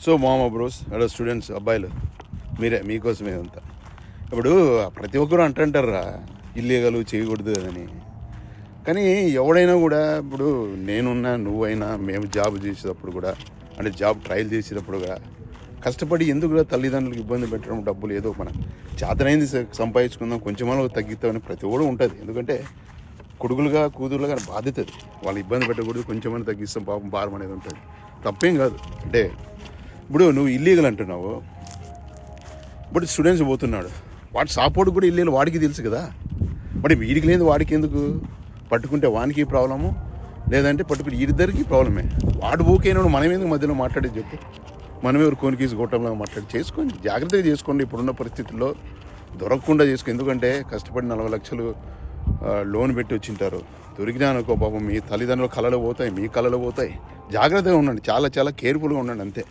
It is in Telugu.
సో మామా బ్రోస్, హలో స్టూడెంట్స్, అబ్బాయిలు, మీకోసమే అంతా. ఇప్పుడు ప్రతి ఒక్కరు అంటుంటారా ఇల్లీగలు చేయకూడదు అని. కానీ ఎవడైనా కూడా, ఇప్పుడు నేనున్నా, నువ్వైనా, మేము జాబ్ చేసేటప్పుడు కూడా, అంటే జాబ్ ట్రయల్ చేసేటప్పుడు కూడా కష్టపడి ఎందుకు కూడా తల్లిదండ్రులకు ఇబ్బంది పెట్టడం, డబ్బులు ఏదో మన చేతనైంది సంపాదించుకుందాం, కొంచెమో తగ్గిస్తామని ప్రతి ఒక్కడు ఉంటుంది. ఎందుకంటే కొడుకులుగా కూతురులుగా బాధ్యత అది. వాళ్ళు ఇబ్బంది పెట్టకూడదు, కొంచెమని తగ్గిస్తాం పాపం, భారం అనేది ఉంటుంది. తప్పేం కాదు. అంటే ఇప్పుడు నువ్వు ఇల్లీగల్ అంటున్నావు, ఇప్పుడు స్టూడెంట్స్ పోతున్నాడు, వాడి సపోర్ట్ కూడా ఇల్లీగల్, వాడికి తెలుసు కదా. మరి వీడికి లేదు వాడికి ఎందుకు? పట్టుకుంటే వానికి ప్రాబ్లము, లేదంటే పట్టుకుంటే ఇద్దరికి ప్రాబ్లమే. వాడు ఓకేనాడు, మనం ఎందుకు మధ్యలో మాట్లాడేది చెప్పు? మనమే ఎవరు కోనికీసి గొట్టంలో మాట్లాడి చేసుకోండి, జాగ్రత్తగా చేసుకోండి. ఇప్పుడున్న పరిస్థితుల్లో దొరకకుండా చేసుకో. ఎందుకంటే కష్టపడి 40 లక్షలు లోన్ పెట్టి వచ్చింటారు. దొరికినా అనుకో పాపం, మీ తల్లిదండ్రుల కళలు పోతాయి, మీ కళలు పోతాయి. జాగ్రత్తగా ఉండండి, చాలా చాలా కేర్ఫుల్గా ఉండండి అంతే.